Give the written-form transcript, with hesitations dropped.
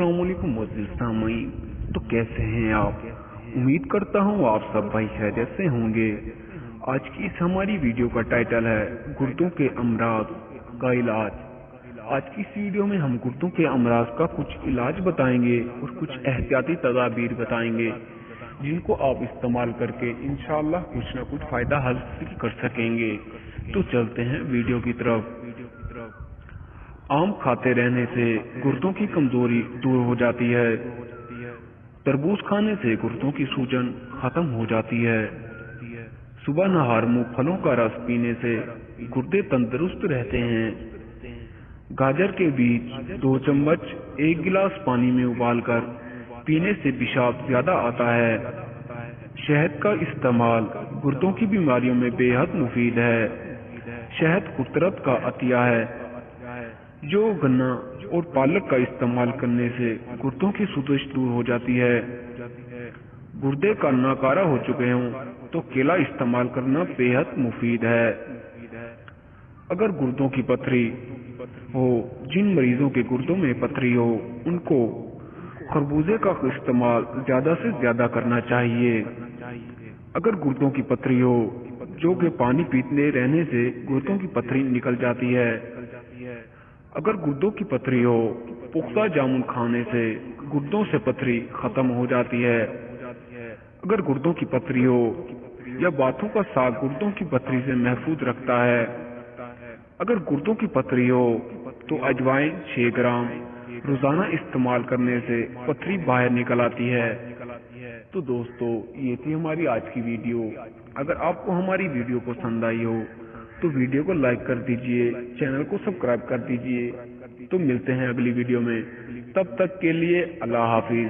अस्सलाम वालेकुम मोअज़्ज़िज़ सामीन। तो कैसे हैं आप? उम्मीद करता हूँ आप सब भाई खैरियत से होंगे। आज की इस हमारी वीडियो का टाइटल है गुर्दों के अमराज का इलाज। आज की इस वीडियो में हम गुर्दों के अमराज का कुछ इलाज बताएंगे और कुछ एहतियाती तदाबीर बताएंगे जिनको आप इस्तेमाल करके इंशाअल्लाह कुछ न कुछ फायदा हासिल कर सकेंगे। तो चलते हैं वीडियो की तरफ। आम खाते रहने से गुर्दों की कमजोरी दूर हो जाती है। तरबूज खाने से गुर्दों की सूजन खत्म हो जाती है। सुबह नहार मुंह फलों का रस पीने से गुर्दे तंदुरुस्त रहते हैं। गाजर के बीज 2 चम्मच 1 गिलास पानी में उबालकर पीने से पेशाब ज्यादा आता है। शहद का इस्तेमाल गुर्दों की बीमारियों में बेहद मुफीद है। शहद कुदरत का अतिया है जो गन्ना और पालक का इस्तेमाल करने से गुर्दों की सूजश दूर हो जाती है। गुर्दे का नाकारा हो चुके हों तो केला इस्तेमाल करना बेहद मुफीद है। अगर गुर्दों की पथरी हो, जिन मरीजों के गुर्दों में पथरी हो उनको खरबूजे का इस्तेमाल ज्यादा से ज्यादा करना चाहिए। अगर गुर्दों की पथरी हो जो कि पानी पीते रहने से गुर्दों की पथरी निकल जाती है। अगर गुर्दों की पथरी हो, पुख्ता जामुन खाने से गुर्दों से पथरी खत्म हो जाती है। अगर गुर्दों की पथरी हो या बाथों का साग गुर्दों की पथरी से महफूज रखता है। अगर गुर्दों की पथरी हो तो अजवाइन 6 ग्राम रोजाना इस्तेमाल करने से पथरी बाहर निकल आती है। तो दोस्तों, ये थी हमारी आज की वीडियो। अगर आपको हमारी वीडियो पसंद आई हो तो वीडियो को लाइक कर दीजिए, चैनल को सब्सक्राइब कर दीजिए। तो मिलते हैं अगली वीडियो में, तब तक के लिए अल्लाह हाफिज।